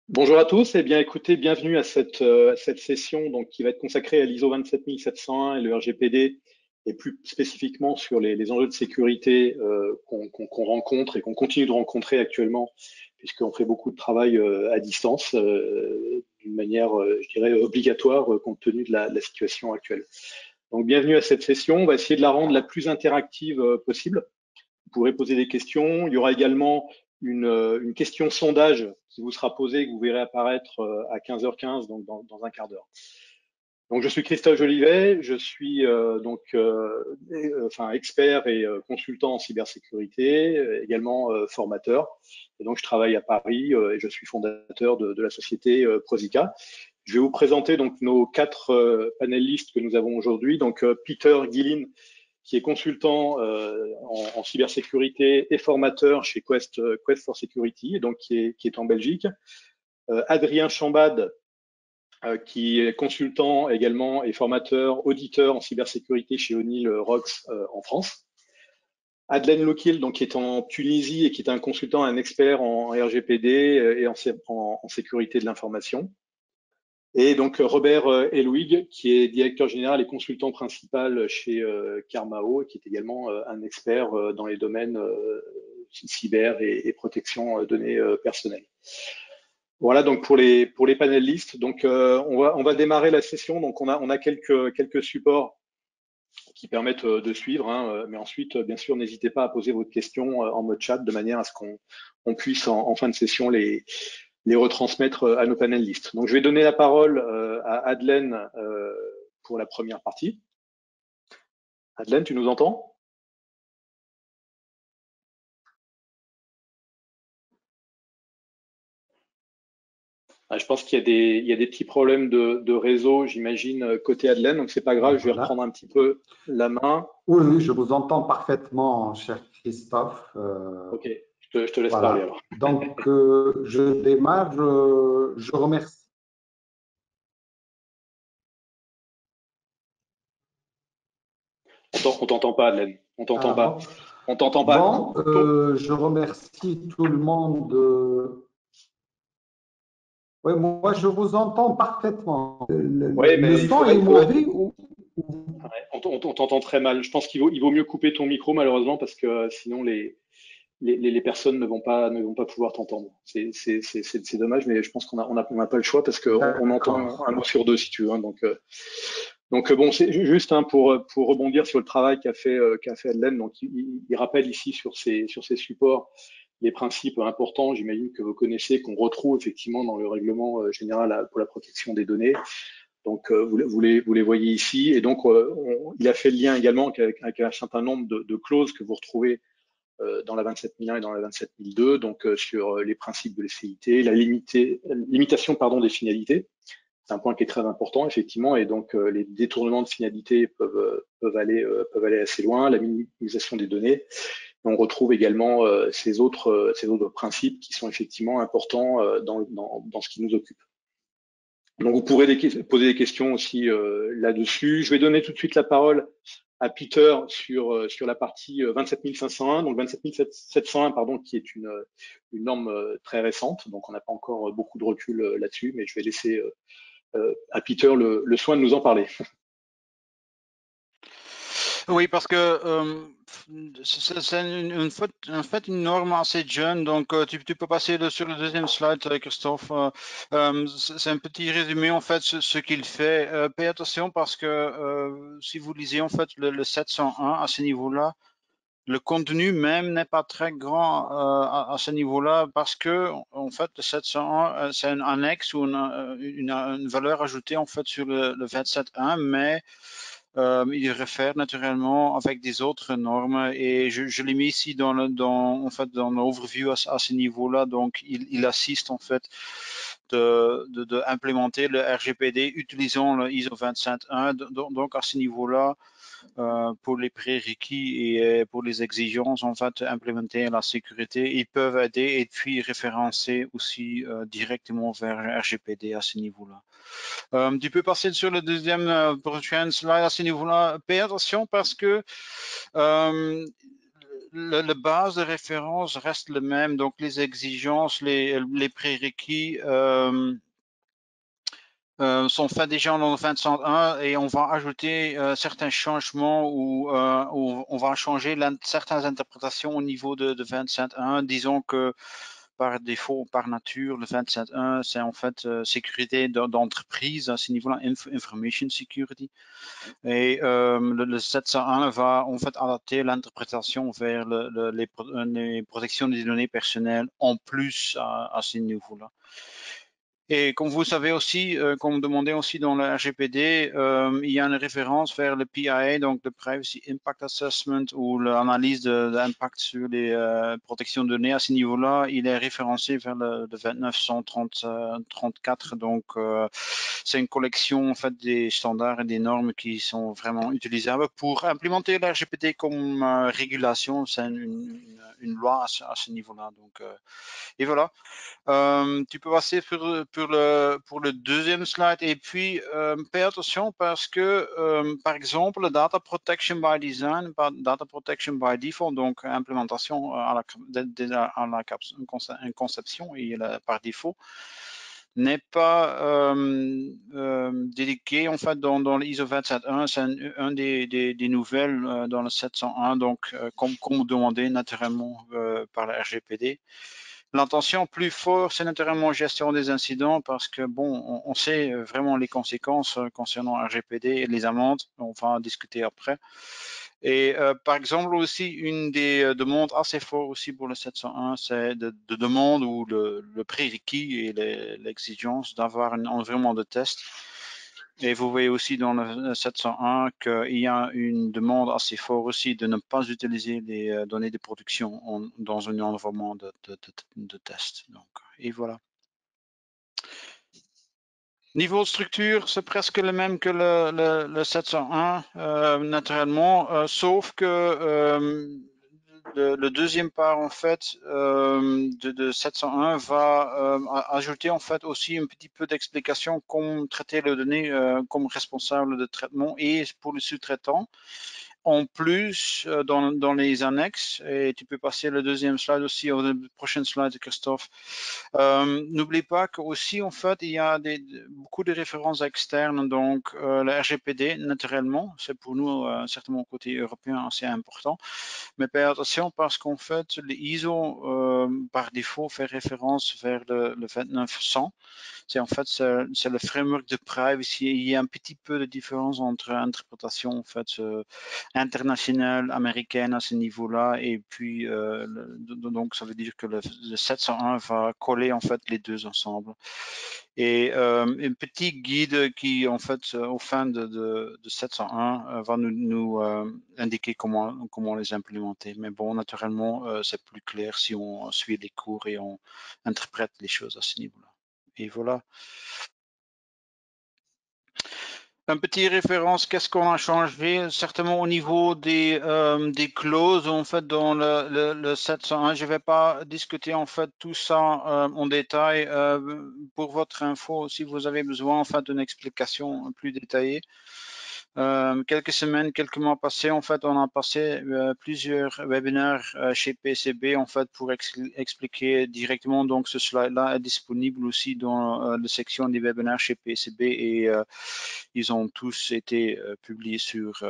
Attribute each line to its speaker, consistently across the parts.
Speaker 1: Bonjour à tous, et bien écoutez, bienvenue à cette session donc, qui va être consacrée à l'ISO 27701 et le RGPD, et plus spécifiquement sur les enjeux de sécurité qu'on rencontre et qu'on continue de rencontrer actuellement, puisqu'on fait beaucoup de travail à distance, d'une manière, je dirais, obligatoire compte tenu de la situation actuelle. Donc bienvenue à cette session, on va essayer de la rendre la plus interactive possible. Vous pourrez poser des questions. Il y aura également une question sondage qui vous sera posée, que vous verrez apparaître à 15h15, donc dans un quart d'heure. Donc, je suis Christophe Jolivet, je suis expert et consultant en cybersécurité, également formateur. Et donc, je travaille à Paris et je suis fondateur de la société Prosica. Je vais vous présenter donc nos quatre panélistes que nous avons aujourd'hui. Donc, Peter Gillin, qui est consultant en cybersécurité et formateur chez Quest for Security, et donc qui est en Belgique. Adrien Chambade, qui est consultant également et formateur, auditeur en cybersécurité chez O'Neill Rocks en France. Adlen Lokil, donc qui est en Tunisie et qui est un consultant, un expert en RGPD et en sécurité de l'information. Et donc Robert Elouig, qui est directeur général et consultant principal chez Karmao, qui est également un expert dans les domaines cyber et protection données personnelles. Voilà donc pour les panélistes. Donc on va démarrer la session. Donc on a quelques supports qui permettent de suivre, hein, mais ensuite bien sûr n'hésitez pas à poser votre question en mode chat de manière à ce qu'on puisse en fin de session les retransmettre à nos panélistes. Donc je vais donner la parole à Adlen pour la première partie. Adlen, tu nous entends? Je pense qu'il y a des petits problèmes de réseau, j'imagine, côté Adlen, donc c'est pas grave, je vais
Speaker 2: Voilà.
Speaker 1: reprendre un petit peu la main.
Speaker 2: Oui, je vous entends parfaitement, cher Christophe.
Speaker 1: Ok, je te laisse parler
Speaker 2: Voilà.
Speaker 1: alors.
Speaker 2: Donc, je démarre. Je remercie.
Speaker 1: On t'entend pas, Adlen. On t'entend
Speaker 2: Ah,
Speaker 1: pas.
Speaker 2: bon.
Speaker 1: On t'entend pas.
Speaker 2: Bon, je remercie tout le monde. Oui, moi, je vous entends parfaitement.
Speaker 1: Oui,
Speaker 2: Le
Speaker 1: mais
Speaker 2: son est mauvais ou...
Speaker 1: ouais, on t'entend très mal. Je pense qu'il vaut mieux couper ton micro malheureusement parce que sinon les personnes ne vont pas pouvoir t'entendre. C'est dommage, mais je pense qu'on a pas le choix parce qu'on entend
Speaker 2: D'accord.
Speaker 1: un mot sur deux si tu veux. Hein, donc bon, c'est juste pour rebondir sur le travail qu'a fait Adlen. Donc il rappelle ici sur ces supports les principes importants, j'imagine que vous connaissez, qu'on retrouve effectivement dans le règlement général pour la protection des données. Donc vous les voyez ici. Et donc il a fait le lien également avec un certain nombre de clauses que vous retrouvez dans la 27001 et dans la 27002, donc sur les principes de l'efficacité, la limitation des finalités. C'est un point qui est très important, effectivement, et donc les détournements de finalité peuvent aller assez loin, la minimisation des données. Et on retrouve également ces autres principes qui sont effectivement importants dans ce qui nous occupe. Donc vous pourrez poser des questions aussi là-dessus. Je vais donner tout de suite la parole à Peter sur la partie 27501, donc 27701, pardon, qui est une norme très récente, donc on n'a pas encore beaucoup de recul là-dessus, mais je vais laisser à Peter le soin de nous en parler.
Speaker 3: Oui, parce que c'est en fait une norme assez jeune, donc tu peux passer sur le deuxième slide, Christophe. C'est un petit résumé en fait ce qu'il fait. Payez attention parce que si vous lisez en fait le 701 à ce niveau-là, le contenu même n'est pas très grand à ce niveau-là parce que en fait le 701 c'est un annexe ou une valeur ajoutée en fait sur le 271, mais il réfère naturellement avec des autres normes et je l'ai mis ici dans l'overview à ce niveau-là. Donc il assiste en fait de implémenter le RGPD utilisant le ISO 271. Donc à ce niveau-là, pour les prérequis et pour les exigences en fait implémenter la sécurité, ils peuvent aider et puis référencer aussi directement vers RGPD à ce niveau-là. Tu peux passer sur le deuxième prochain slide à ce niveau-là. Fais attention parce que le base de référence reste le même, donc les exigences, les prérequis sont faits déjà dans le 27.1 et on va ajouter certains changements ou on va changer certaines interprétations au niveau de 27.1. Disons que par défaut, par nature, le 27.1, c'est en fait sécurité d'entreprise à ce niveau-là, information security. Et le 701 va en fait adapter l'interprétation vers les protections des données personnelles en plus à ce niveau-là. Et comme vous savez aussi, comme demandé aussi dans le RGPD, il y a une référence vers le PIA, donc le Privacy Impact Assessment, ou l'analyse de l'impact sur les protections de données. À ce niveau-là, il est référencé vers le 2934. Donc, c'est une collection en fait des standards et des normes qui sont vraiment utilisables pour implémenter le RGPD comme régulation. C'est une loi à ce niveau-là. Donc, et voilà. Tu peux passer pour le deuxième slide et puis fais attention parce que par exemple data protection by design, data protection by default, donc implémentation à la conception et par défaut, n'est pas dédié en fait dans l'ISO 271. C'est un des nouvelles dans le 701, donc comme demandé naturellement par la RGPD. L'intention plus forte, c'est naturellement gestion des incidents parce que bon, on sait vraiment les conséquences concernant RGPD et les amendes. On va en discuter après. Et par exemple aussi une des demandes assez fortes aussi pour le 701, c'est de demande ou le prérequis et l'exigence d'avoir un environnement de test. Et vous voyez aussi dans le 701 qu'il y a une demande assez forte aussi de ne pas utiliser les données de production dans un environnement de test. Donc, et voilà. Niveau structure, c'est presque le même que le 701, naturellement, sauf que le deuxième part en fait de 701 va ajouter en fait aussi un petit peu d'explication comment traiter les données comme responsable de traitement et pour le sous-traitant. En plus, dans les annexes, et tu peux passer le deuxième slide aussi, au prochain slide, Christophe. N'oublie pas qu'aussi, en fait, il y a beaucoup de références externes. Donc, le RGPD, naturellement, c'est pour nous, certainement côté européen, assez important. Mais fais attention parce qu'en fait, l'ISO, par défaut, fait référence vers le 2900. C'est en fait c'est le framework de privacy. Il y a un petit peu de différence entre interprétation en fait internationale américaine à ce niveau-là et puis donc ça veut dire que le 701 va coller en fait les deux ensemble. Et un petit guide qui en fait au fin de 701 va nous indiquer comment les implémenter. Mais bon, naturellement c'est plus clair si on suit les cours et on interprète les choses à ce niveau-là. Et voilà. Un petit référence, qu'est-ce qu'on a changé? Certainement au niveau des clauses, en fait, dans le 701. Je ne vais pas discuter en fait tout ça en détail. Pour votre info, si vous avez besoin en fait d'une explication plus détaillée. Quelques semaines, quelques mois passés, en fait, on a passé plusieurs webinaires chez PCB, en fait, pour expliquer directement. Donc, ce slide-là est disponible aussi dans la section des webinaires chez PCB et ils ont tous été publiés sur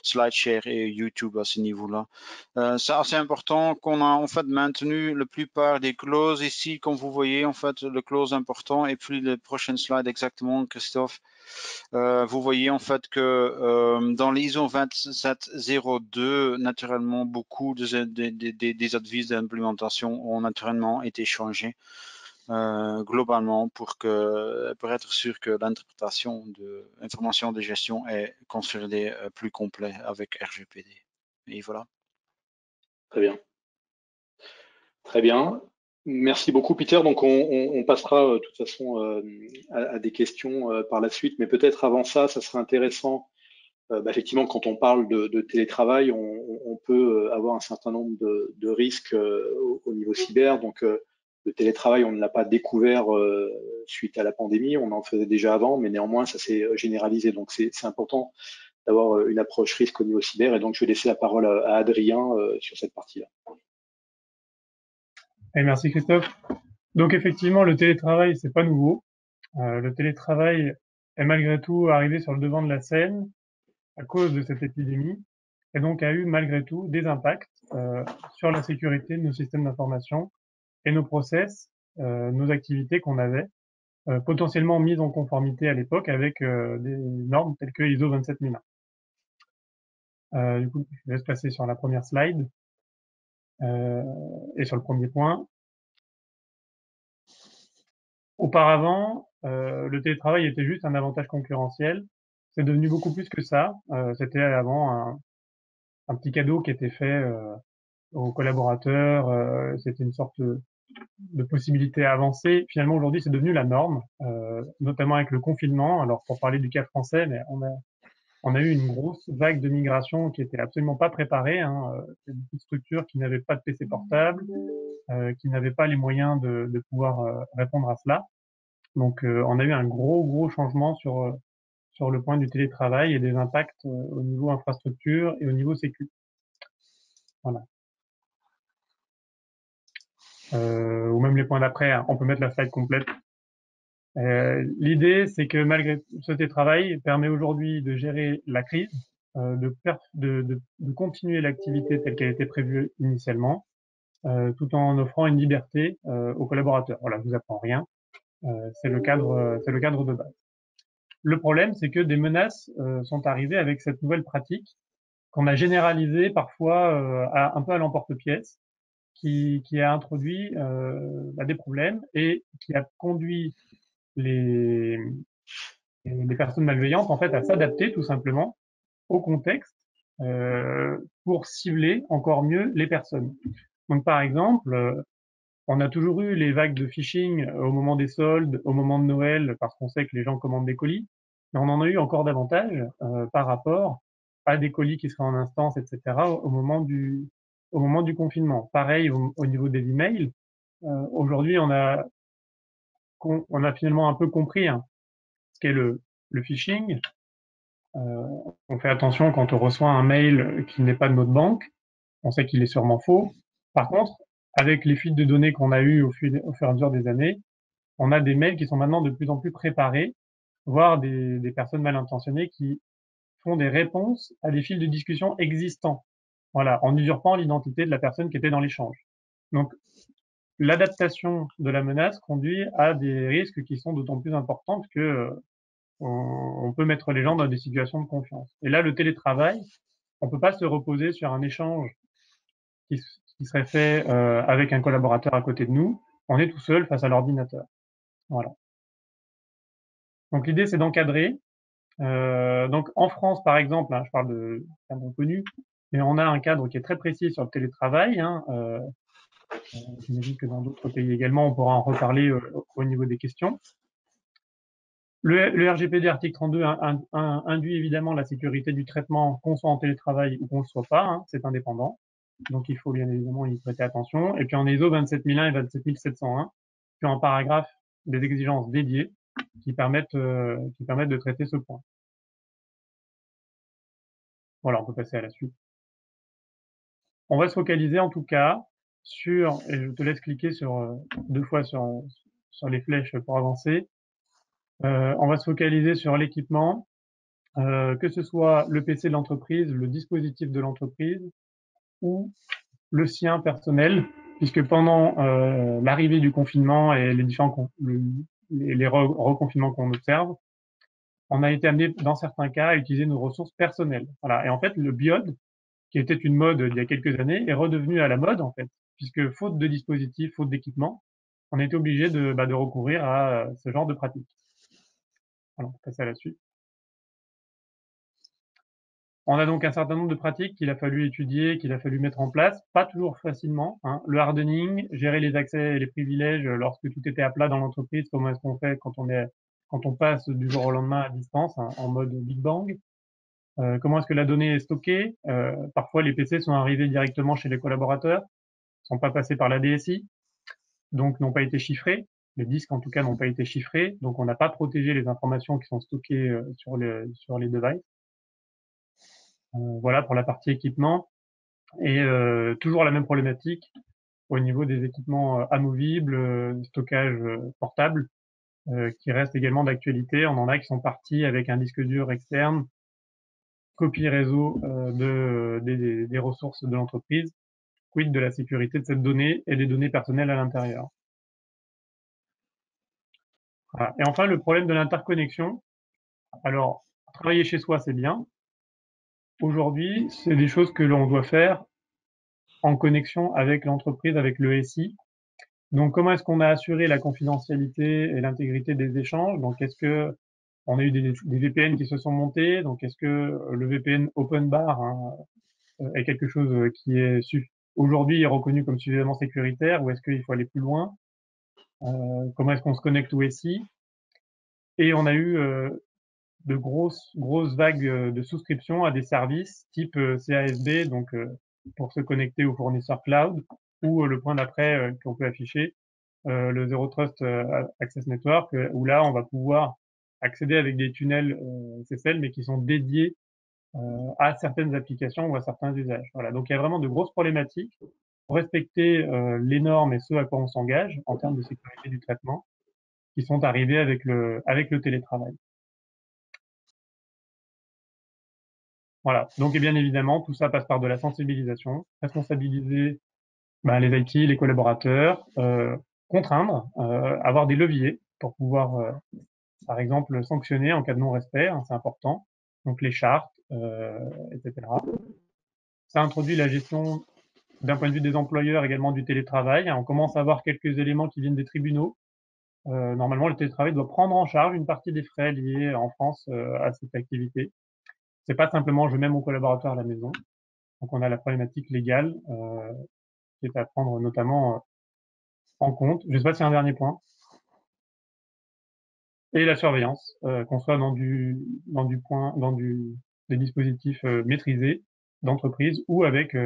Speaker 3: SlideShare et YouTube à ce niveau-là. C'est assez important qu'on a en fait maintenu la plupart des clauses ici, comme vous voyez, en fait, le clause important et puis le prochain slide exactement, Christophe. Vous voyez en fait que dans l'ISO 2702, naturellement, beaucoup des avis d'implémentation ont naturellement été changés globalement pour être sûr que l'interprétation de l'information de gestion est consolidée plus complet avec RGPD. Et voilà.
Speaker 1: Très bien. Très bien. Merci beaucoup, Peter. Donc, on passera de toute façon à des questions par la suite, mais peut-être avant ça, ça serait intéressant. Effectivement, quand on parle de télétravail, on peut avoir un certain nombre de risques au niveau cyber. Donc, le télétravail, on ne l'a pas découvert suite à la pandémie. On en faisait déjà avant, mais néanmoins, ça s'est généralisé. Donc, c'est important d'avoir une approche risque au niveau cyber. Et donc, je vais laisser la parole à Adrien sur cette partie-là.
Speaker 4: Et merci Christophe. Donc effectivement, le télétravail, c'est pas nouveau. Le télétravail est malgré tout arrivé sur le devant de la scène à cause de cette épidémie et donc a eu malgré tout des impacts sur la sécurité de nos systèmes d'information et nos process, nos activités qu'on avait potentiellement mises en conformité à l'époque avec des normes telles que ISO 27001. Du coup, je laisse passer sur la première slide et sur le premier point. Auparavant, le télétravail était juste un avantage concurrentiel. C'est devenu beaucoup plus que ça. C'était avant un petit cadeau qui était fait aux collaborateurs. C'était une sorte de possibilité avancée. Finalement, aujourd'hui, c'est devenu la norme, notamment avec le confinement. Alors, pour parler du cas français, mais on a eu une grosse vague de migration qui était absolument pas préparée. Hein. C'est beaucoup de structures qui n'avaient pas de PC portable, qui n'avaient pas les moyens de pouvoir répondre à cela. Donc, on a eu un gros changement sur le point du télétravail et des impacts au niveau infrastructure et au niveau sécu. Voilà. Ou même les points d'après, hein. On peut mettre la slide complète. L'idée, c'est que malgré ce télétravail permet aujourd'hui de gérer la crise, de continuer l'activité telle qu'elle était prévue initialement, tout en offrant une liberté aux collaborateurs. Voilà, je vous apprends rien. C'est le cadre de base. Le problème, c'est que des menaces sont arrivées avec cette nouvelle pratique qu'on a généralisée parfois un peu à l'emporte-pièce, qui a introduit des problèmes et qui a conduit les, les personnes malveillantes en fait à s'adapter tout simplement au contexte pour cibler encore mieux les personnes. Donc par exemple, on a toujours eu les vagues de phishing au moment des soldes, au moment de Noël, parce qu'on sait que les gens commandent des colis, mais on en a eu encore davantage par rapport à des colis qui seraient en instance, etc. au moment du confinement. Pareil au niveau des emails. Aujourd'hui, on a finalement un peu compris hein, ce qu'est le phishing. On fait attention quand on reçoit un mail qui n'est pas de notre banque. On sait qu'il est sûrement faux. Par contre, avec les fuites de données qu'on a eues au fur et à mesure des années, on a des mails qui sont maintenant de plus en plus préparés, voire des personnes mal intentionnées qui font des réponses à des fils de discussion existants. Voilà, en usurpant l'identité de la personne qui était dans l'échange. Donc, l'adaptation de la menace conduit à des risques qui sont d'autant plus importants que on peut mettre les gens dans des situations de confiance. Et là, le télétravail, on peut pas se reposer sur un échange qui serait fait avec un collaborateur à côté de nous. On est tout seul face à l'ordinateur. Voilà. Donc l'idée, c'est d'encadrer. Donc en France, par exemple, hein, je parle de cadre connu, mais on a un cadre qui est très précis sur le télétravail. Hein, j'imagine que dans d'autres pays également, on pourra en reparler au niveau des questions. Le RGPD article 32 induit évidemment la sécurité du traitement, qu'on soit en télétravail ou qu'on ne le soit pas, hein, c'est indépendant. Donc il faut bien évidemment y prêter attention. Et puis en ISO 27001 et 27701, puis en paragraphe des exigences dédiées qui permettent de traiter ce point. Voilà, on peut passer à la suite. On va se focaliser en tout cas sur, et je te laisse cliquer sur deux fois sur les flèches pour avancer. On va se focaliser sur l'équipement, que ce soit le PC de l'entreprise, le dispositif de l'entreprise ou le sien personnel, puisque pendant l'arrivée du confinement et les différents les reconfinements qu'on observe, on a été amené dans certains cas à utiliser nos ressources personnelles. Voilà. Et en fait, le BIOD, qui était une mode il y a quelques années, est redevenu à la mode en fait, puisque faute de dispositifs, faute d'équipement, on a été obligé de recourir à ce genre de pratiques. Alors, on passe à la suite. On a donc un certain nombre de pratiques qu'il a fallu étudier, qu'il a fallu mettre en place, pas toujours facilement. Hein. Le hardening, gérer les accès et les privilèges lorsque tout était à plat dans l'entreprise, comment est-ce qu'on fait quand on passe du jour au lendemain à distance, hein, en mode Big Bang. Comment est-ce que la donnée est stockée? Parfois, les PC sont arrivés directement chez les collaborateurs, sont pas passés par la DSI, donc n'ont pas été chiffrés. Les disques, en tout cas, n'ont pas été chiffrés, donc on n'a pas protégé les informations qui sont stockées sur les devices. Voilà pour la partie équipement. Et toujours la même problématique au niveau des équipements amovibles, stockage portable, qui reste également d'actualité. On en a qui sont partis avec un disque dur externe, copie réseau des ressources de l'entreprise. Quid de la sécurité de cette donnée et des données personnelles à l'intérieur. Voilà. Et enfin, le problème de l'interconnexion. Alors, travailler chez soi, c'est bien. Aujourd'hui, c'est des choses que l'on doit faire en connexion avec l'entreprise, avec le SI. Donc, comment est-ce qu'on a assuré la confidentialité et l'intégrité des échanges? Donc, est-ce que on a eu des VPN qui se sont montés? Donc, est-ce que le VPN open bar est quelque chose qui est aujourd'hui est reconnu comme suffisamment sécuritaire, ou est-ce qu'il faut aller plus loin? Comment est-ce qu'on se connecte au SI? Et on a eu de grosses vagues de souscription à des services type CASB, donc pour se connecter aux fournisseurs cloud, ou le point d'après qu'on peut afficher, le Zero Trust Access Network, où là on va pouvoir accéder avec des tunnels SSL, mais qui sont dédiés à certaines applications ou à certains usages. Voilà, donc il y a vraiment de grosses problématiques pour respecter les normes et ce à quoi on s'engage en termes de sécurité du traitement, qui sont arrivés avec le télétravail. Voilà. Donc, et bien évidemment, tout ça passe par de la sensibilisation, responsabiliser les IT, les collaborateurs, contraindre, avoir des leviers pour pouvoir, par exemple, sanctionner en cas de non-respect, hein, c'est important. Donc, les chartes, etc. Ça introduit la gestion d'un point de vue des employeurs, également du télétravail. On commence à avoir quelques éléments qui viennent des tribunaux. Normalement, le télétravail doit prendre en charge une partie des frais liés en France à cette activité. C'est pas simplement je mets mon collaborateur à la maison. Donc on a la problématique légale qui est à prendre notamment en compte. Je ne sais pas s'il y a un dernier point. Et la surveillance, qu'on soit dans des dispositifs maîtrisés d'entreprise ou avec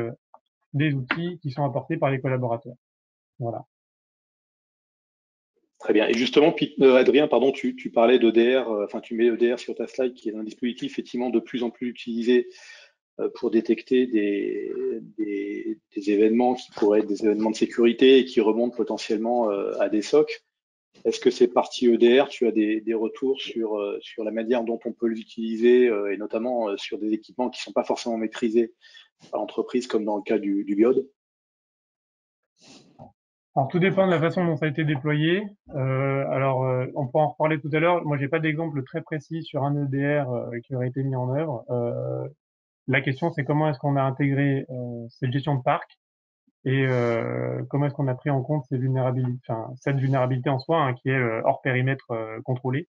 Speaker 4: des outils qui sont apportés par les collaborateurs. Voilà.
Speaker 1: Très bien. Et justement, Adrien, pardon, tu parlais d'EDR, enfin tu mets EDR sur ta slide, qui est un dispositif effectivement de plus en plus utilisé pour détecter des événements qui pourraient être des événements de sécurité et qui remontent potentiellement à des SOC. Est-ce que ces parties EDR, tu as des retours sur la manière dont on peut l'utiliser et notamment sur des équipements qui ne sont pas forcément maîtrisés par l'entreprise, comme dans le cas du BIOD?
Speaker 4: Alors tout dépend de la façon dont ça a été déployé. On pourra en reparler tout à l'heure. Moi, j'ai pas d'exemple très précis sur un EDR qui aurait été mis en œuvre. La question, c'est comment est-ce qu'on a intégré cette gestion de parc et comment est-ce qu'on a pris en compte ces vulnérabilités, enfin cette vulnérabilité en soi, hein, qui est hors périmètre contrôlé.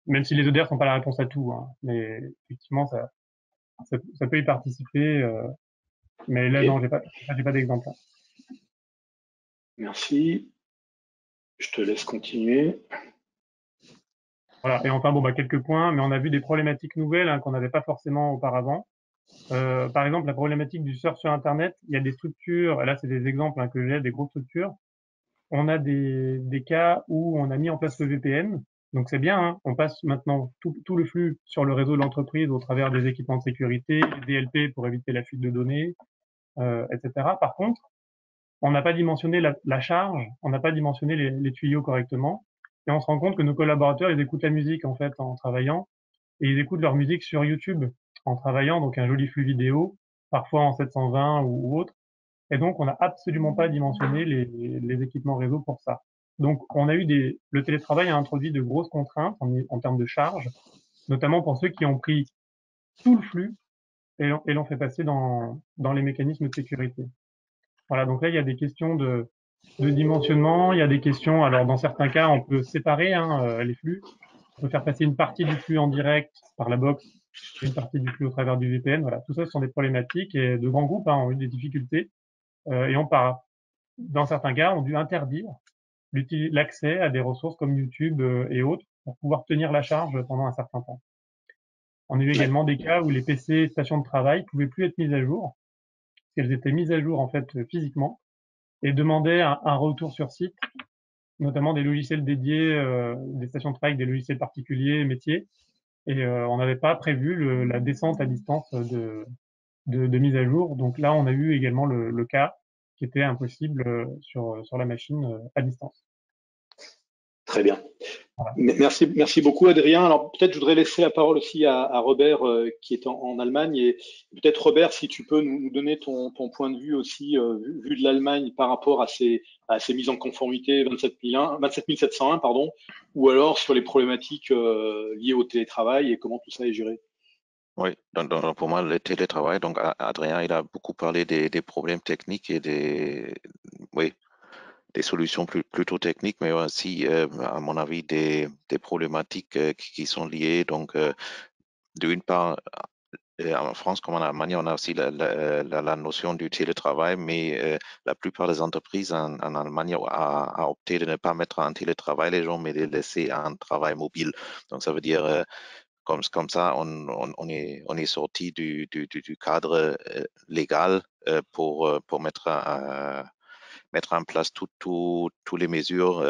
Speaker 4: Même si les EDR sont pas la réponse à tout, hein, mais effectivement, ça peut y participer. Mais là,
Speaker 1: Okay.
Speaker 4: non, j'ai pas d'exemple.
Speaker 1: Merci. Je te laisse continuer.
Speaker 4: Voilà. Et enfin, quelques points, mais on a vu des problématiques nouvelles hein, qu'on n'avait pas forcément auparavant. Par exemple, la problématique du surf sur Internet. Il y a des structures, là, c'est des exemples hein, que j'ai, des grosses structures. On a des cas où on a mis en place le VPN. Donc c'est bien, hein, on passe maintenant tout le flux sur le réseau de l'entreprise au travers des équipements de sécurité, DLP pour éviter la fuite de données, etc. Par contre, on n'a pas dimensionné la charge, on n'a pas dimensionné les tuyaux correctement, et on se rend compte que nos collaborateurs, ils écoutent la musique en fait en travaillant, et ils écoutent leur musique sur YouTube en travaillant, donc un joli flux vidéo, parfois en 720 ou autre, et donc on n'a absolument pas dimensionné les équipements réseau pour ça. Donc on a eu le télétravail a introduit de grosses contraintes en termes de charge, notamment pour ceux qui ont pris tout le flux et l'ont fait passer dans les mécanismes de sécurité. Voilà, donc là, il y a des questions de dimensionnement, il y a des questions, alors dans certains cas, on peut séparer les flux, on peut faire passer une partie du flux en direct par la box, une partie du flux au travers du VPN, voilà, tout ça, ce sont des problématiques et de grands groupes ont eu des difficultés et dans certains cas, ont dû interdire l'accès à des ressources comme YouTube et autres pour pouvoir tenir la charge pendant un certain temps. On a eu également des cas où les PC stations de travail pouvaient plus être mises à jour, parce qu'elles étaient mises à jour en fait physiquement, et demander un retour sur site, notamment des logiciels dédiés, des stations de travail, des logiciels particuliers, métiers, et on n'avait pas prévu la descente à distance de mise à jour. Donc là, on a eu également le cas qui était impossible sur la machine à distance.
Speaker 1: Très bien.
Speaker 4: Voilà.
Speaker 1: Merci beaucoup, Adrien. Alors peut-être je voudrais laisser la parole aussi à Robert qui est en Allemagne. Et peut-être Robert, si tu peux nous donner ton point de vue aussi, vu de l'Allemagne par rapport à ces mises en conformité 27701, pardon, ou alors sur les problématiques liées au télétravail et comment tout ça est géré.
Speaker 5: Oui, donc pour moi, le télétravail, donc Adrien, il a beaucoup parlé des problèmes techniques et oui, des solutions plutôt techniques, mais aussi, à mon avis, des problématiques qui sont liées. Donc, d'une part, en France comme en Allemagne, on a aussi la notion du télétravail, mais la plupart des entreprises en Allemagne a opté de ne pas mettre en télétravail les gens, mais de laisser un travail mobile. Donc, ça veut dire, comme ça, on est sorti du cadre légal pour mettre en place toutes les mesures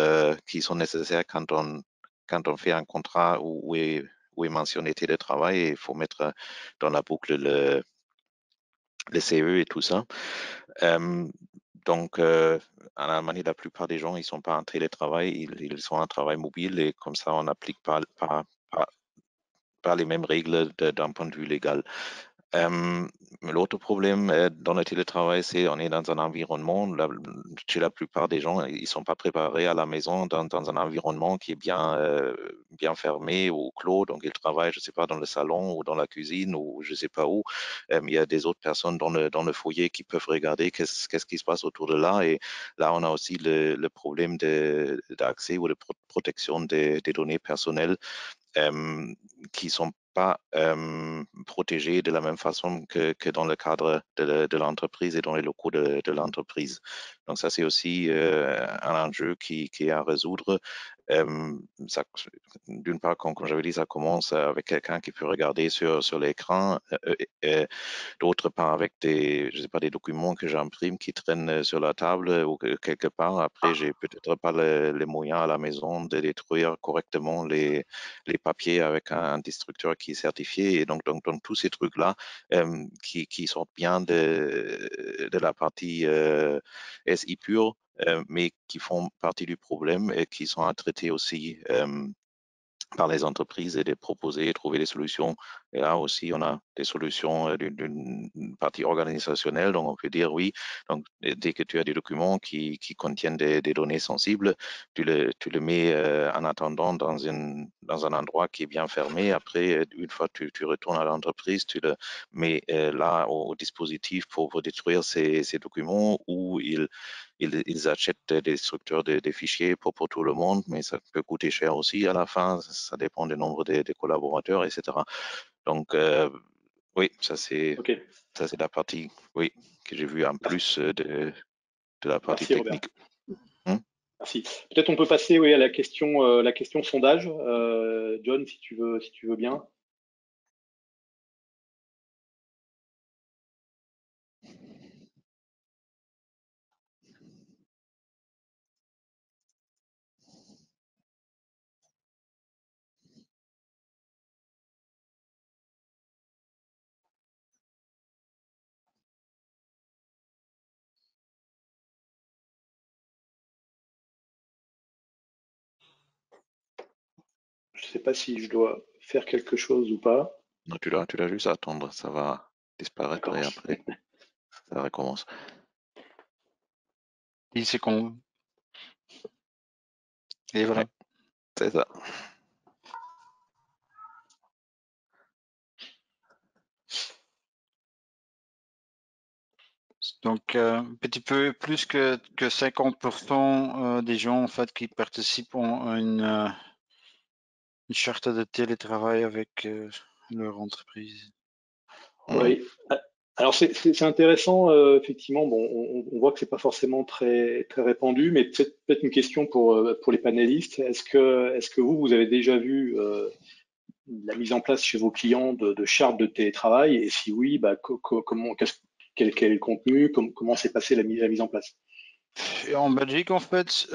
Speaker 5: qui sont nécessaires quand on fait un contrat où est mentionné télétravail. Et il faut mettre dans la boucle le CE et tout ça. Donc, en Allemagne, la plupart des gens, ils sont pas en télétravail, ils sont en travail mobile, et comme ça, on n'applique pas les mêmes règles d'un point de vue légal. L'autre problème dans le télétravail, c'est on est dans un environnement, chez la plupart des gens, ils sont pas préparés à la maison dans un environnement qui est bien fermé ou clos, donc ils travaillent, je sais pas, dans le salon ou dans la cuisine ou je sais pas où. Il y a des autres personnes dans le foyer qui peuvent regarder qu'est-ce qui se passe autour de là, et là on a aussi le problème d'accès ou de protection des données personnelles qui sont pas protégés de la même façon que dans le cadre de l'entreprise et dans les locaux de l'entreprise. Donc ça, c'est aussi un enjeu qui est à résoudre. D'une part, comme j'avais dit, ça commence avec quelqu'un qui peut regarder sur l'écran, d'autre part avec je sais pas, des documents que j'imprime qui traînent sur la table ou quelque part. Après, j'ai peut-être pas les moyens à la maison de détruire correctement les papiers avec un destructeur qui est certifié. Et donc tous ces trucs-là qui sortent bien de la partie SI pure, mais qui font partie du problème et qui sont à traiter aussi par les entreprises et de proposer et trouver des solutions. Et là aussi, on a des solutions d'une partie organisationnelle. Donc, on peut dire oui. Donc, dès que tu as des documents qui contiennent des données sensibles, tu le mets en attendant dans un endroit qui est bien fermé. Après, une fois que tu retournes à l'entreprise, tu le mets là au dispositif pour détruire ces documents, ou ils achètent des destructeurs des fichiers pour tout le monde, mais ça peut coûter cher aussi à la fin. Ça dépend du nombre des collaborateurs, etc. Donc, oui, ça c'est la partie, oui, que j'ai vue en plus de la partie
Speaker 1: Merci,
Speaker 5: technique.
Speaker 1: Merci. Peut-être on peut passer à la question sondage. John, si tu veux bien. Je ne sais pas si je dois faire quelque chose ou pas.
Speaker 5: Non, tu dois juste attendre, ça va disparaître et après, ça recommence.
Speaker 3: 10 secondes. Et voilà.
Speaker 5: Ouais, c'est ça.
Speaker 3: Donc, un petit peu plus que 50% des gens en fait qui participent ont une charte de télétravail avec leur entreprise.
Speaker 1: Oui. Alors c'est intéressant, effectivement. Bon, on voit que c'est pas forcément très répandu, mais peut-être une question pour les panélistes. Est-ce que vous avez déjà vu la mise en place chez vos clients de chartes de télétravail, et si oui, comment quel est le contenu, comment s'est passée la mise en place?
Speaker 3: Et en Belgique, en fait,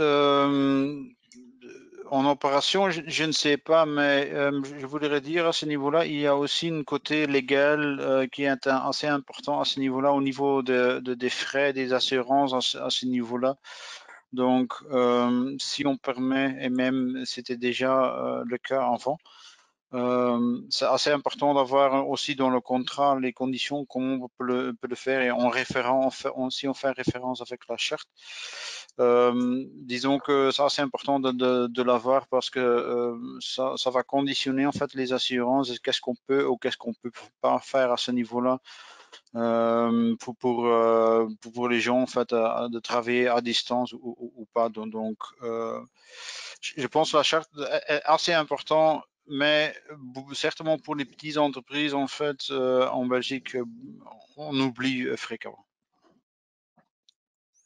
Speaker 3: en opération, je ne sais pas, mais je voudrais dire à ce niveau-là, il y a aussi un côté légal qui est assez important à ce niveau-là, au niveau des frais, des assurances à ce niveau-là. Donc, si on permet, et même c'était déjà le cas avant, c'est assez important d'avoir aussi dans le contrat les conditions, comment on peut le faire, et en référent, si on fait référence avec la charte. Disons que c'est assez important de l'avoir parce que ça va conditionner en fait les assurances, qu'est-ce qu'on peut ou qu'est-ce qu'on peut pas faire à ce niveau-là. Pour les gens en fait de travailler à distance ou pas. Donc je pense que la charte est assez importante, mais certainement pour les petites entreprises en fait en Belgique, on oublie fréquemment.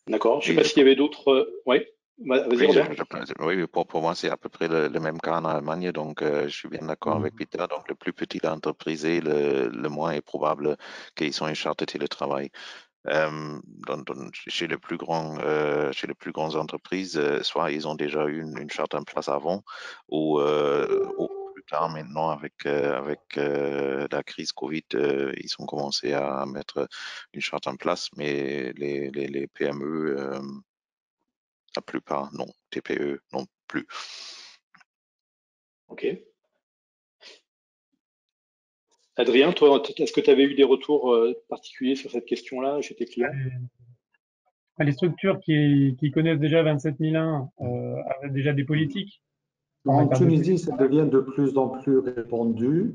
Speaker 1: D'accord. Je ne sais pas s'il y avait d'autres. Oui, vas-y, Robert.
Speaker 5: Oui, pour moi, c'est à peu près le même cas en Allemagne. Donc, je suis bien d'accord avec Peter. Donc, le plus petit l'entreprise est, le moins est probable qu'ils ont une charte de télétravail. Chez les plus grandes entreprises, soit ils ont déjà eu une charte en place avant, ou plus tard maintenant avec la crise Covid, ils ont commencé à mettre une charte en place, mais les PME, la plupart non, TPE non plus.
Speaker 1: Ok. Adrien, toi, est-ce que tu avais eu des retours particuliers sur cette question-là chez tes clients?
Speaker 4: Les structures qui connaissent déjà 27001 avaient déjà des politiques.
Speaker 2: En Tunisie, ça devient de plus en plus répandu.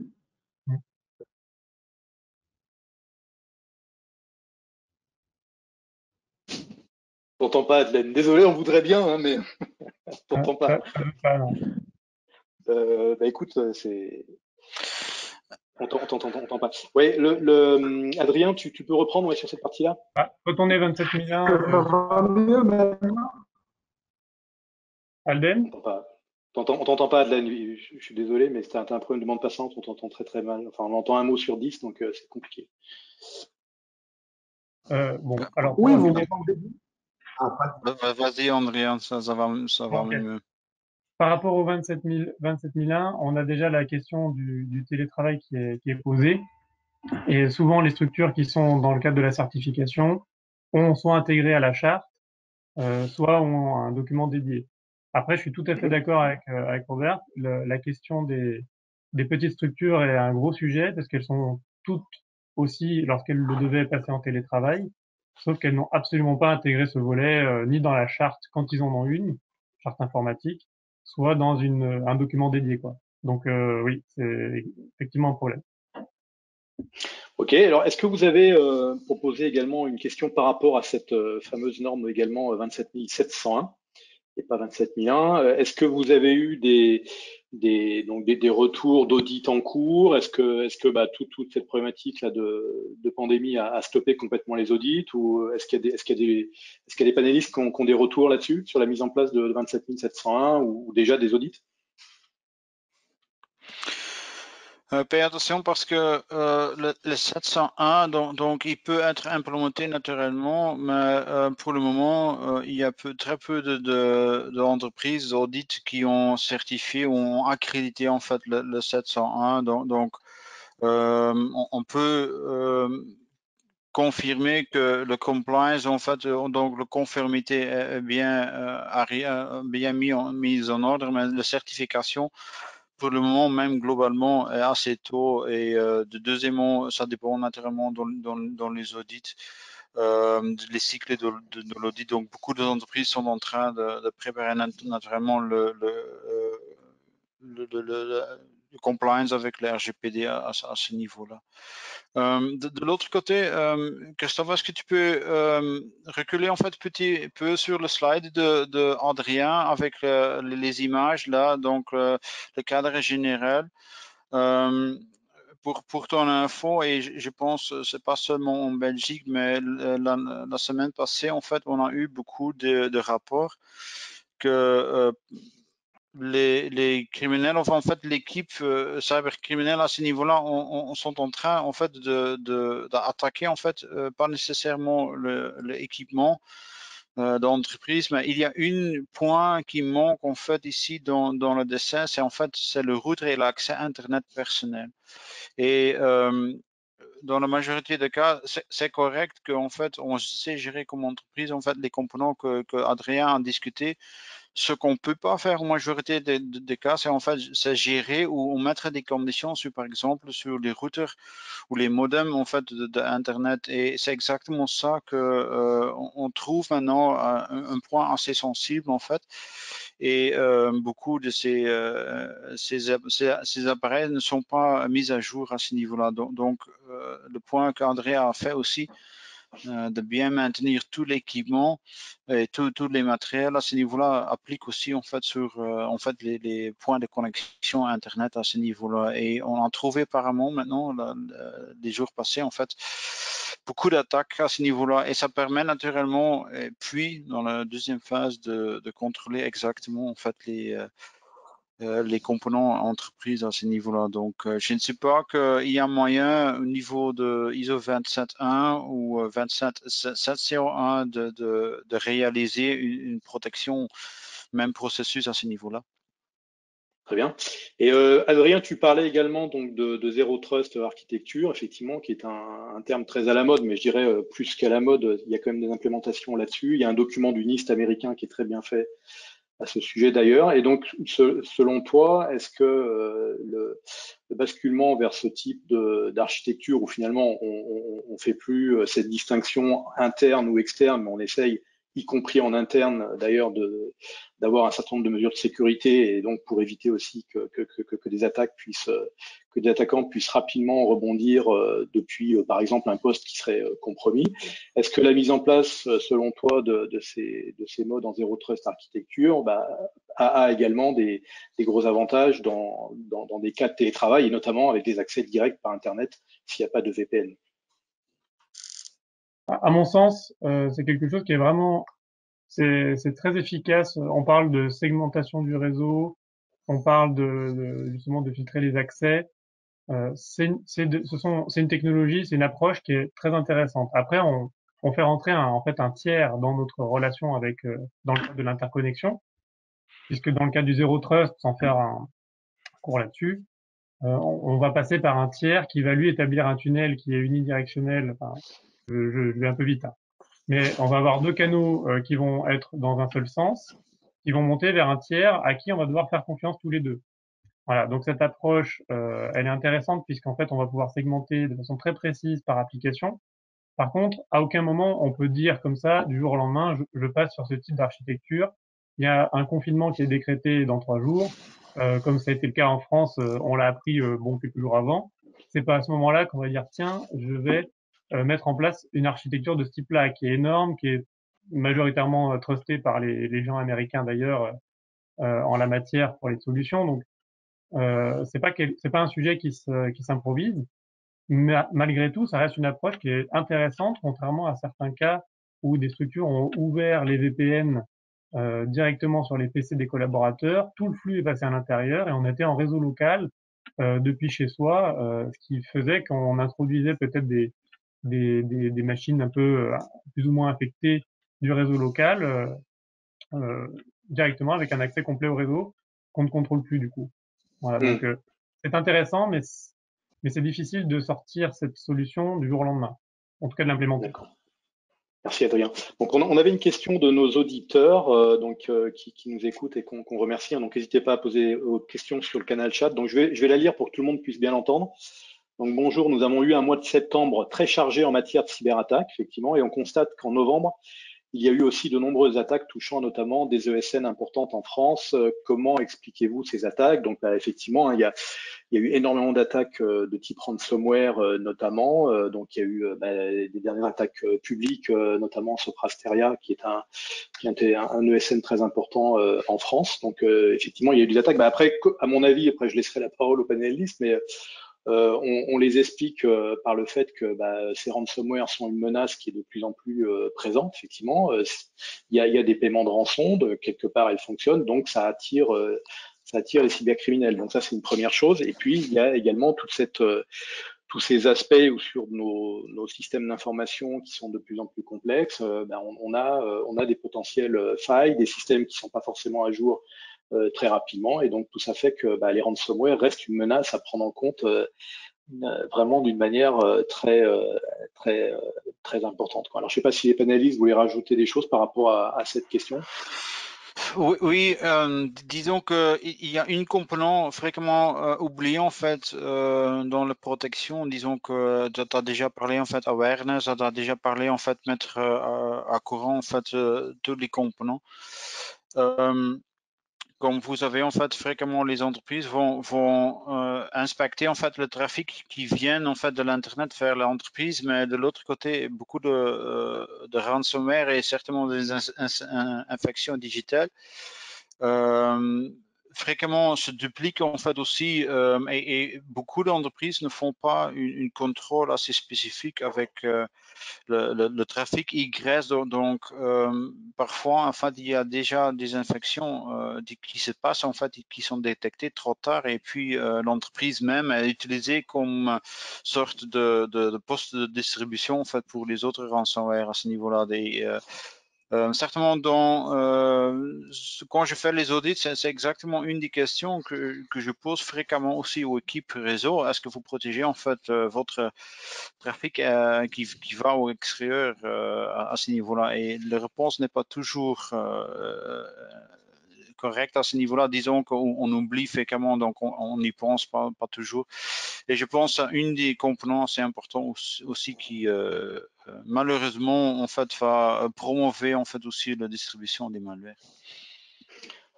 Speaker 1: On t'entend pas, Adelaine. Désolé, on voudrait bien, hein, mais on t'entend pas.
Speaker 4: Non.
Speaker 1: Écoute, c'est. On t'entend pas. Oui, Adrien, tu peux reprendre sur cette partie-là?
Speaker 4: Quand on est 27001,
Speaker 2: Ça va mieux maintenant?
Speaker 4: Alden?
Speaker 1: On t'entend pas, Adelaine. Je suis désolé, mais c'est un problème de bande passante. On t'entend très très mal. Enfin, on entend un mot sur 10, donc c'est compliqué.
Speaker 4: Bon, alors.
Speaker 2: Oui, vous m'entendez?
Speaker 3: Vas-y, André, ça va mieux.
Speaker 4: Par rapport au 27001, on a déjà la question du télétravail qui est posée. Et souvent, les structures qui sont dans le cadre de la certification ont soit intégré à la charte, soit ont un document dédié. Après, je suis tout à fait d'accord avec Robert. La question des petites structures est un gros sujet parce qu'elles sont toutes aussi, lorsqu'elles le devaient, passer en télétravail, sauf qu'elles n'ont absolument pas intégré ce volet ni dans la charte quand ils en ont une, charte informatique, soit dans un document dédié, quoi. Donc oui, c'est effectivement un problème.
Speaker 1: Ok, alors est-ce que vous avez proposé également une question par rapport à cette fameuse norme également 27701 et pas 27001? Est-ce que vous avez eu des retours d'audit en cours? Est-ce que toute cette problématique là de pandémie a stoppé complètement les audits, ou est-ce qu'il y a des panélistes qui ont des retours là-dessus sur la mise en place de 27701 ou déjà des audits?
Speaker 3: Fais attention parce que le 701, donc il peut être implémenté naturellement, mais pour le moment, il y a très peu d'entreprises d'audit qui ont certifié ou ont accrédité en fait le 701. Donc on peut confirmer que le compliance, en fait, donc la conformité est bien mise en ordre, mais la certification, pour le moment, même globalement, est assez tôt. Et deuxièmement, ça dépend naturellement dans les audits, les cycles de l'audit. Donc, beaucoup d'entreprises sont en train de préparer naturellement le compliance avec le RGPD à ce niveau-là. De l'autre côté, Christophe, est-ce que tu peux reculer en fait un petit peu sur le slide de Adrien avec les images là, donc le cadre général. Pour ton info, et je pense c'est pas seulement en Belgique, mais la semaine passée, en fait, on a eu beaucoup de rapports que les criminels, enfin en fait l'équipe cybercriminelle à ce niveau-là, sont en train en fait d'attaquer en fait pas nécessairement l'équipement, d'entreprise, mais il y a un point qui manque en fait ici dans le dessin, c'est en fait c'est le routeur et l'accès Internet personnel. Et dans la majorité des cas, c'est correct qu'en fait on sait gérer comme entreprise en fait les components que Adrien a discuté. Ce qu'on peut pas faire en majorité des cas, c'est en fait c'est gérer ou on mettre des conditions sur par exemple sur les routeurs ou les modems en fait d'internet, et c'est exactement ça que on trouve maintenant un point assez sensible en fait, et beaucoup de ces appareils ne sont pas mis à jour à ce niveau-là. Donc le point qu'André a fait aussi, de bien maintenir tout l'équipement et tous les matériels à ce niveau-là applique aussi en fait sur en fait les points de connexion à Internet à ce niveau-là. Et on a trouvé apparemment maintenant les jours passés en fait beaucoup d'attaques à ce niveau-là, et ça permet naturellement, et puis dans la deuxième phase de contrôler exactement en fait les components entreprises à ce niveau-là. Donc, je ne sais pas qu'il y a moyen au niveau de ISO 271 ou 27701 de réaliser une protection, même processus à ce niveau-là.
Speaker 1: Très bien. Et Adrien, tu parlais également donc de Zero Trust architecture, effectivement, qui est un terme très à la mode, mais je dirais plus qu'à la mode, il y a quand même des implémentations là-dessus. Il y a un document du NIST américain qui est très bien fait à ce sujet d'ailleurs. Et donc, selon toi, est-ce que le basculement vers ce type d'architecture où finalement on fait plus cette distinction interne ou externe, mais on essaye, y compris en interne d'ailleurs, d'avoir un certain nombre de mesures de sécurité, et donc pour éviter aussi que des attaques puissent, que des attaquants puissent rapidement rebondir depuis, par exemple, un poste qui serait compromis. Est-ce que la mise en place, selon toi, de ces modes en Zero Trust architecture a également des gros avantages dans des cas de télétravail, et notamment avec des accès directs par Internet s'il n'y a pas de VPN?
Speaker 4: À mon sens, c'est quelque chose qui est vraiment, c'est très efficace. On parle de segmentation du réseau, on parle justement de filtrer les accès. C'est une technologie, c'est une approche qui est très intéressante. Après, on fait rentrer en fait un tiers dans notre relation avec, dans le cadre de l'interconnexion, puisque dans le cadre du Zero Trust, sans faire un cours là-dessus, on va passer par un tiers qui va lui établir un tunnel qui est unidirectionnel. Enfin, je vais un peu vite, hein. Mais on va avoir deux canaux qui vont être dans un seul sens, qui vont monter vers un tiers à qui on va devoir faire confiance tous les deux. Voilà, donc cette approche, elle est intéressante puisqu'en fait, on va pouvoir segmenter de façon très précise par application. Par contre, à aucun moment on peut dire comme ça, du jour au lendemain, je passe sur ce type d'architecture. Il y a un confinement qui est décrété dans 3 jours, comme ça a été le cas en France, on l'a appris quelques jours avant. C'est pas à ce moment-là qu'on va dire tiens, je vais mettre en place une architecture de ce type-là, qui est énorme, qui est majoritairement trustée par les gens américains d'ailleurs en la matière pour les solutions. Donc c'est pas un sujet qui s'improvise, mais malgré tout, ça reste une approche qui est intéressante, contrairement à certains cas où des structures ont ouvert les VPN directement sur les PC des collaborateurs, tout le flux est passé à l'intérieur et on était en réseau local depuis chez soi, ce qui faisait qu'on introduisait peut-être des machines un peu plus ou moins affectées du réseau local directement avec un accès complet au réseau qu'on ne contrôle plus du coup. Voilà, donc c'est intéressant, mais c'est difficile de sortir cette solution du jour au lendemain, en tout cas de l'implémenter.
Speaker 1: D'accord. Merci Adrien. Donc on avait une question de nos auditeurs qui nous écoutent et qu'on remercie. Donc n'hésitez pas à poser vos questions sur le canal chat. Donc je vais la lire pour que tout le monde puisse bien l'entendre. Donc bonjour, nous avons eu un mois de septembre très chargé en matière de cyberattaque, effectivement, et on constate qu'en novembre, il y a eu aussi de nombreuses attaques touchant notamment des ESN importantes en France. Comment expliquez-vous ces attaques? Donc effectivement, il y a eu énormément d'attaques de type ransomware notamment. Donc il y a eu des dernières attaques publiques, notamment Soprasteria, qui est un ESN très important en France. Donc effectivement, il y a eu des attaques. Après, à mon avis, après je laisserai la parole au panélistes, mais on les explique par le fait que ces ransomware sont une menace qui est de plus en plus présente. Effectivement, il y a des paiements de rançon, quelque part elles fonctionnent, donc ça attire les cybercriminels. Donc ça, c'est une première chose. Et puis il y a également toute cette tous ces aspects ou sur nos systèmes d'information qui sont de plus en plus complexes, on a des potentielles failles, des systèmes qui sont pas forcément à jour très rapidement, et donc tout ça fait que les ransomware restent une menace à prendre en compte vraiment d'une manière très importante, quoi. Alors, je sais pas si les panélistes voulaient rajouter des choses par rapport à cette question.
Speaker 3: Oui, disons que il y a une composante fréquemment oubliée en fait dans la protection. Disons que tu as déjà parlé en fait awareness, tu as déjà parlé en fait mettre à courant en fait tous les composants. Comme vous savez, en fait, fréquemment les entreprises vont inspecter en fait le trafic qui vient en fait de l'internet vers l'entreprise, mais de l'autre côté, beaucoup de ransomware et certainement des infections digitales fréquemment se dupliquent en fait aussi, et beaucoup d'entreprises ne font pas une contrôle assez spécifique avec le trafic Y. Donc parfois en fait il y a déjà des infections qui se passent en fait, qui sont détectées trop tard, et puis l'entreprise même est utilisée comme sorte de poste de distribution en fait pour les autres ransomware à ce niveau-là. Certainement, quand je fais les audits, c'est exactement une des questions que je pose fréquemment aussi aux équipes réseau. Est-ce que vous protégez en fait votre trafic qui va au extérieur à ce niveau-là? Et la réponse n'est pas toujours correcte à ce niveau-là. Disons qu'on oublie fréquemment, donc on n'y pense pas toujours. Et je pense à une des composants assez importants aussi qui malheureusement en fait va promouvoir en fait aussi la distribution des malwares.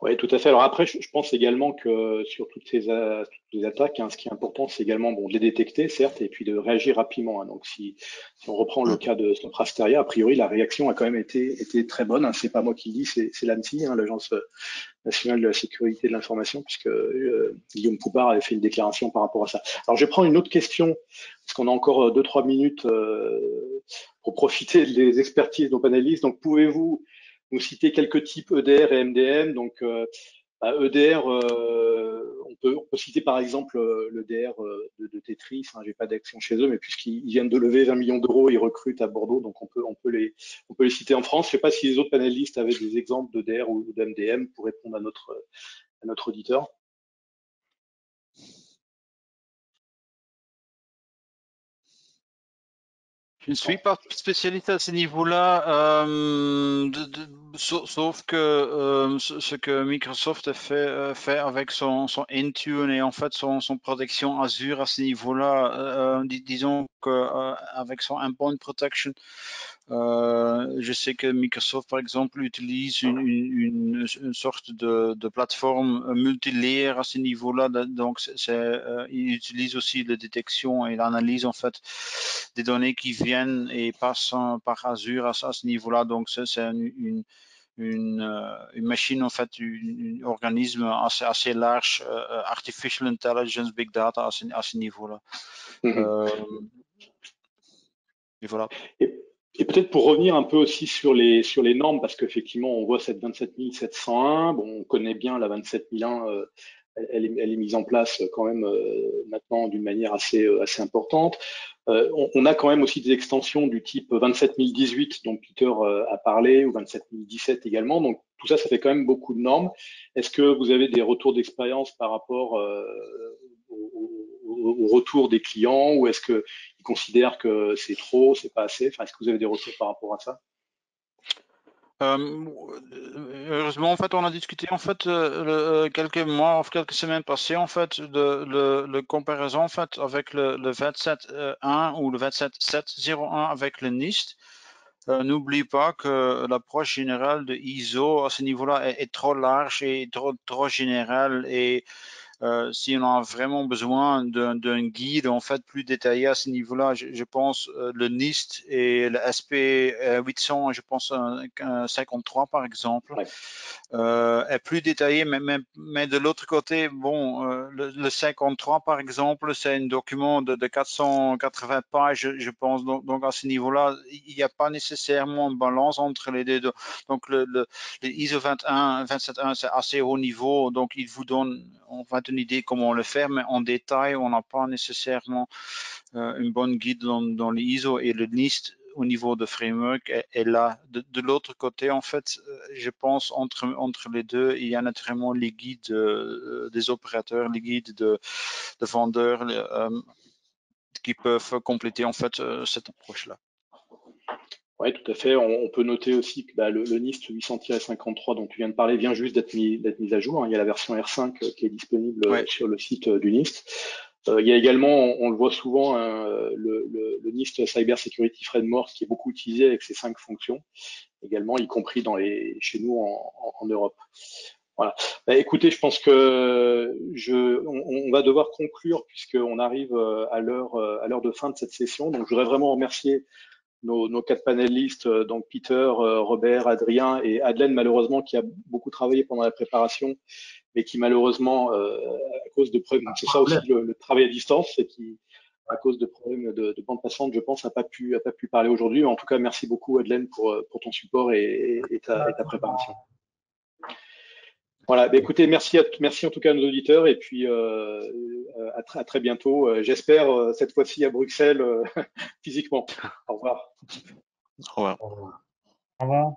Speaker 1: Oui, tout à fait. Alors après, je pense également que sur toutes ces attaques, ce qui est important, c'est également de les détecter, certes, et puis de réagir rapidement, hein. Donc, si on reprend le cas de Soprasteria, a priori, la réaction a quand même été très bonne, hein. C'est pas moi qui le dis, c'est l'ANSSI, hein, l'Agence nationale de la sécurité de l'information, puisque Guillaume Poupard avait fait une déclaration par rapport à ça. Alors, je prends une autre question, parce qu'on a encore 2-3 minutes pour profiter des expertises de nos panélistes. Donc, pouvez-vous nous citer quelques types EDR et MDM? Donc, EDR, on peut citer par exemple l'EDR de Tetris. Hein, j'ai pas d'action chez eux, mais puisqu'ils viennent de lever 20 millions d'euros, ils recrutent à Bordeaux, donc on peut les citer en France. Je sais pas si les autres panélistes avaient des exemples d'EDR ou d'MDM pour répondre à notre auditeur.
Speaker 3: Je ne suis pas spécialiste à ce niveau-là, sauf que ce que Microsoft fait avec son Intune et en fait son protection Azure à ce niveau-là, disons qu'avec son endpoint protection, je sais que Microsoft, par exemple, utilise une sorte de plateforme multilayer à ce niveau-là. Donc, il utilise aussi la détection et l'analyse en fait des données qui viennent et passent par Azure à ce niveau-là. Donc, c'est une machine, en fait, un organisme assez large, artificial intelligence, big data à ce niveau-là. Et voilà.
Speaker 1: Et peut-être pour revenir un peu aussi sur les normes, parce qu'effectivement, on voit cette 27701. Bon, on connaît bien la 27001. Elle est mise en place quand même maintenant d'une manière assez importante. On a quand même aussi des extensions du type 27018 dont Peter a parlé, ou 27017 également. Donc tout ça, ça fait quand même beaucoup de normes. Est-ce que vous avez des retours d'expérience par rapport au retour des clients, ou est-ce qu'ils considèrent que c'est trop, c'est pas assez? Enfin, est-ce que vous avez des retours par rapport à ça?
Speaker 3: Heureusement, en fait, on a discuté en fait quelques mois, quelques semaines passées en fait de le comparaison en fait avec le 27.1 ou le 27.7.01 avec le NIST. N'oublie pas que l'approche générale de ISO à ce niveau-là est trop large et trop générale, et si on a vraiment besoin d'un guide en fait plus détaillé à ce niveau-là, je pense le NIST et le SP 800, je pense 53 par exemple,
Speaker 1: Ouais.
Speaker 3: est plus détaillé, mais de l'autre côté, bon, le 53 par exemple, c'est un document de 480 pages, je pense. Donc à ce niveau-là, il n'y a pas nécessairement une balance entre les deux. Donc le ISO 27.1, c'est assez haut niveau, donc il vous donne on va donner une idée comment le faire, mais en détail, on n'a pas nécessairement une bonne guide dans les ISO et le NIST au niveau de framework est là. De l'autre côté, en fait, je pense entre les deux, il y a naturellement les guides des opérateurs, les guides de vendeurs qui peuvent compléter en fait cette approche-là.
Speaker 1: Oui, tout à fait. On peut noter aussi que le NIST 800-53 dont tu viens de parler vient juste d'être mis à jour. Il y a la version R5 qui est disponible sur le site du NIST. Il y a également, on le voit souvent, le NIST Cyber Security Framework qui est beaucoup utilisé avec ses 5 fonctions, également, y compris chez nous en Europe. Voilà. Écoutez, je pense que on va devoir conclure puisqu'on arrive à l'heure de fin de cette session. Donc, je voudrais vraiment remercier nos 4 panélistes, donc Peter, Robert, Adrien et Adelaine, malheureusement, qui a beaucoup travaillé pendant la préparation, mais qui malheureusement, à cause de problèmes, c'est ça aussi le travail à distance, c'est qui, à cause de problèmes de bande passante, je pense, n'a pas pu parler aujourd'hui. En tout cas, merci beaucoup, Adelaine, pour ton support et ta préparation. Voilà, écoutez, merci en tout cas à nos auditeurs et puis à très bientôt. J'espère cette fois-ci à Bruxelles physiquement. Au revoir.
Speaker 5: Au revoir.
Speaker 4: Au revoir.